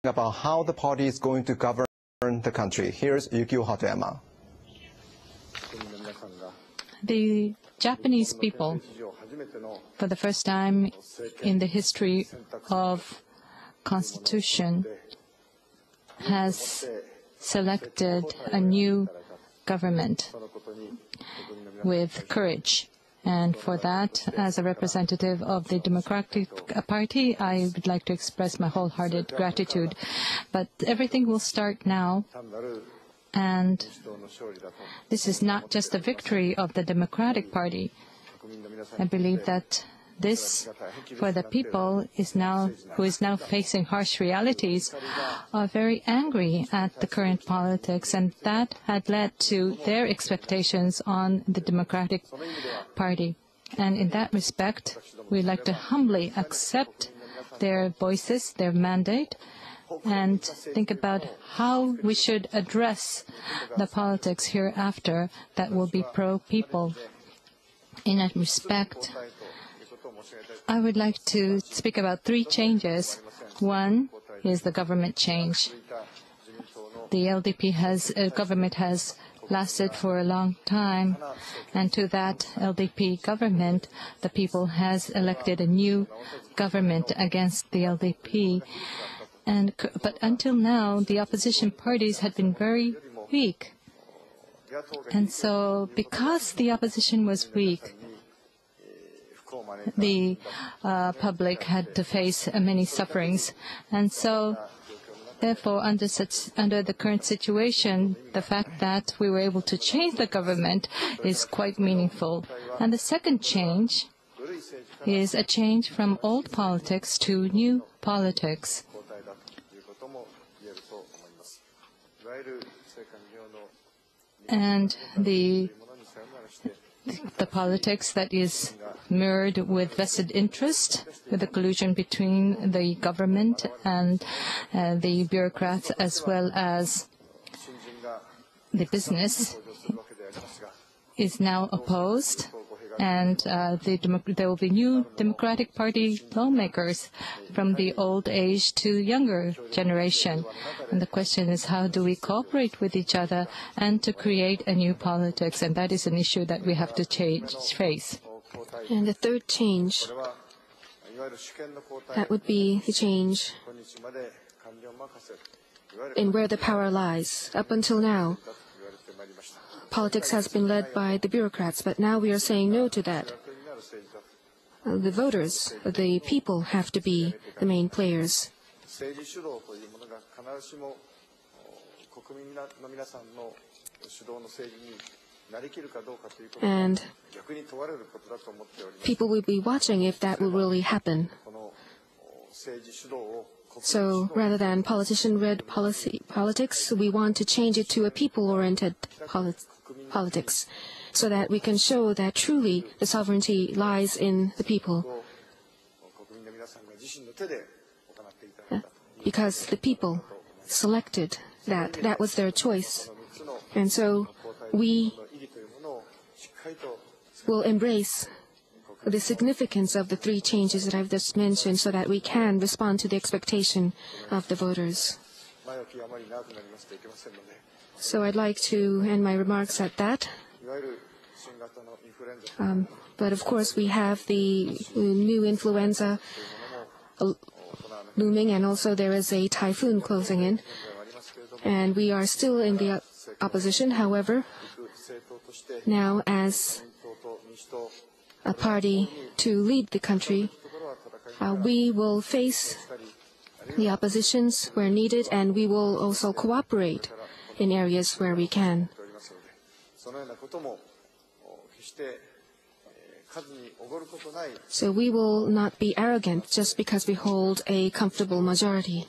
about how the party is going to govern the country. Here's Yukio Hatoyama. The Japanese people, for the first time in the history of Constitution, has selected a new government with courage. And for that, as a representative of the Democratic Party, I would like to express my wholehearted gratitude. But everything will start now. And this is not just a victory of the Democratic Party. I believe that this, for the people, who is now facing harsh realities, are very angry at the current politics, and that had led to their expectations on the Democratic Party. And in that respect, we'd like to humbly accept their voices, their mandate, and think about how we should address the politics hereafter that will be pro-people. In that respect, I would like to speak about three changes. One is the government change. The LDP government has lasted for a long time, and to that LDP government, the people has elected a new government against the LDP. But until now, the opposition parties had been very weak. And so, because the opposition was weak, the public had to face many sufferings. And so, therefore, under the current situation, the fact that we were able to change the government is quite meaningful. And the second change is a change from old politics to new politics. And the politics that is mirrored with vested interest, with the collusion between the government and the bureaucrats as well as the business, is now opposed. And there will be new Democratic Party lawmakers from the old age to younger generation. And the question is, how do we cooperate with each other and to create a new politics? And that is an issue that we have to face. And the third change, that would be the change in where the power lies. Up until now, politics has been led by the bureaucrats, but now we are saying no to that. The voters, the people, have to be the main players. And people will be watching if that will really happen. So rather than politician-led politics, we want to change it to a people-oriented politics so that we can show that truly the sovereignty lies in the people. Because the people selected that. That was their choice. And so we will embrace the significance of the three changes that I've just mentioned so that we can respond to the expectation of the voters. So I'd like to end my remarks at that. But of course we have the new influenza looming, and also there is a typhoon closing in. And we are still in the opposition. However, now as a party to lead the country, we will face the oppositions where needed, and we will also cooperate in areas where we can. So we will not be arrogant just because we hold a comfortable majority.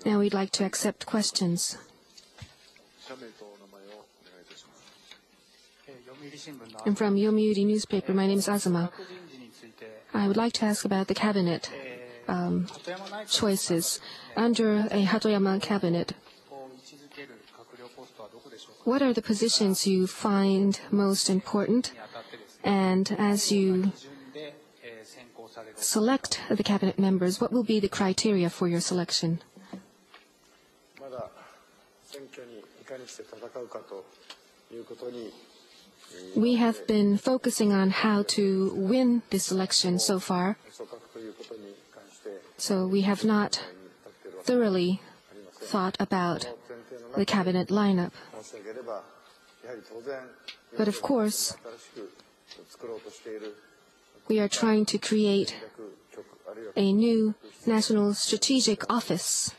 Now we'd like to accept questions. I'm from Yomiuri newspaper. My name is Azuma. I would like to ask about the cabinet choices. Under a Hatoyama cabinet, what are the positions you find most important? And as you select the cabinet members, what will be the criteria for your selection? We have been focusing on how to win this election so far, so we have not thoroughly thought about the cabinet lineup. But of course, we are trying to create a new national strategic office,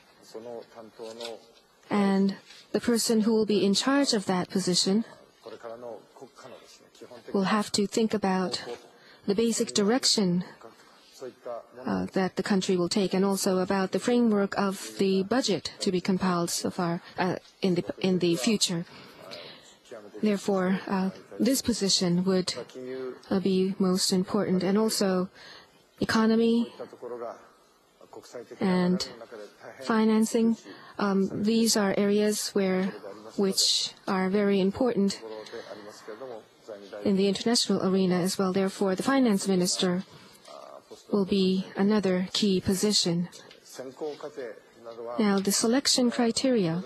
and the person who will be in charge of that position will have to think about the basic direction that the country will take, and also about the framework of the budget to be compiled so far in the future. Therefore, this position would be most important, and also economy and financing. These are areas which are very important in the international arena as well. Therefore, the finance minister will be another key position. Now, the selection criteria.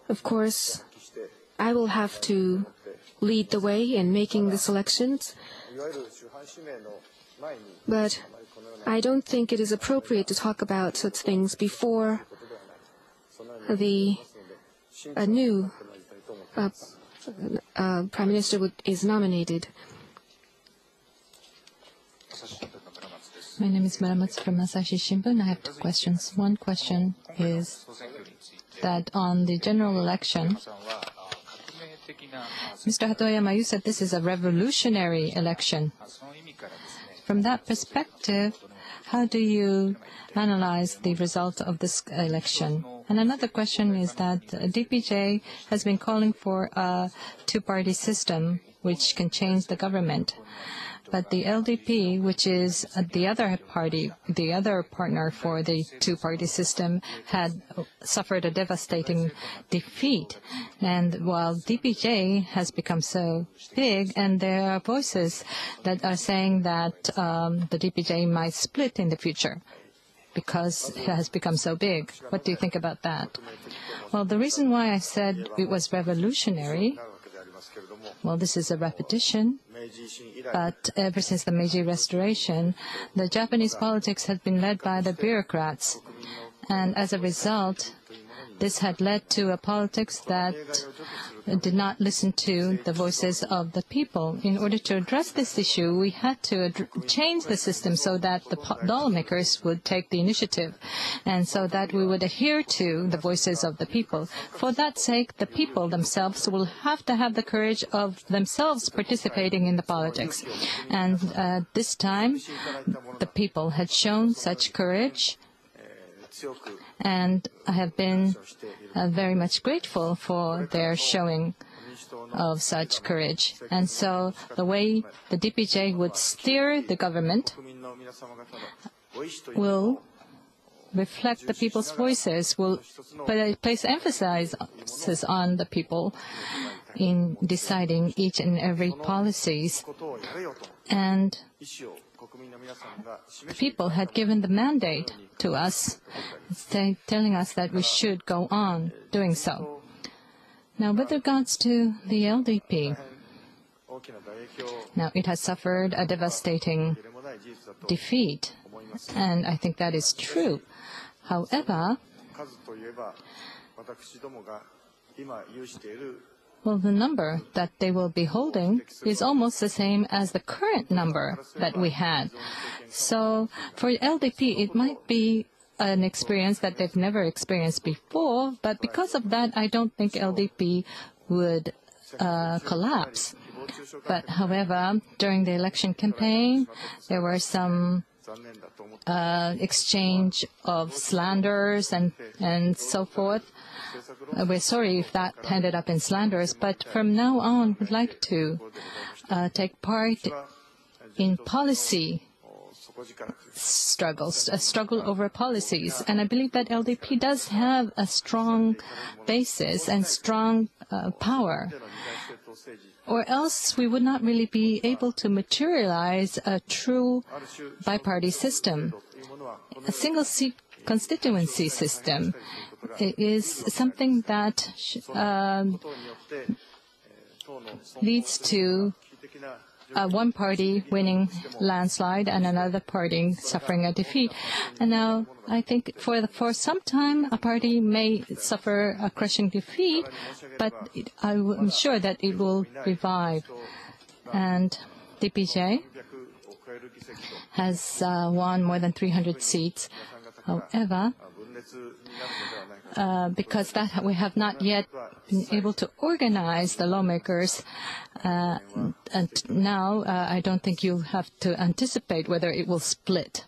Of course, I will have to lead the way in making the selections, but I don't think it is appropriate to talk about such things before a new Prime Minister is nominated. My name is Muramatsu from Asahi Shimbun. I have two questions. One question is that on the general election, Mr. Hatoyama, you said this is a revolutionary election. From that perspective, how do you analyze the result of this election? And another question is that DPJ has been calling for a two-party system which can change the government. But the LDP, which is the other party, the other partner for the two-party system, had suffered a devastating defeat. And while DPJ has become so big, and there are voices that are saying that the DPJ might split in the future because it has become so big. What do you think about that? Well, the reason why I said it was revolutionary, well, this is a repetition, but ever since the Meiji Restoration, the Japanese politics had been led by the bureaucrats. And as a result, this had led to a politics that did not listen to the voices of the people. In order to address this issue, we had to change the system so that the lawmakers would take the initiative, and so that we would adhere to the voices of the people. For that sake, the people themselves will have to have the courage of themselves participating in the politics. And this time, the people had shown such courage, and I have been very much grateful for their showing of such courage. And so the way the DPJ would steer the government will reflect the people's voices, will place emphasis on the people in deciding each and every policies. And the people had given the mandate to us, telling us that we should go on doing so. Now, with regards to the LDP, now it has suffered a devastating defeat, and I think that is true. However, well, the number that they will be holding is almost the same as the current number that we had. So for LDP, it might be an experience that they've never experienced before, but because of that, I don't think LDP would collapse. But however, during the election campaign, there were some exchange of slanders and so forth. We're sorry if that ended up in slanders, but from now on, we'd like to take part in policy struggles, a struggle over policies. And I believe that LDP does have a strong basis and strong power. or else we would not really be able to materialize a true bi-party system. A single-seat constituency system is something that leads to one party winning landslide and another party suffering a defeat. And now I think for some time a party may suffer a crushing defeat, but I'm sure that it will revive. And DPJ has won more than 300 seats. However, because that we have not yet been able to organize the lawmakers, and now I don't think you have to anticipate whether it will split.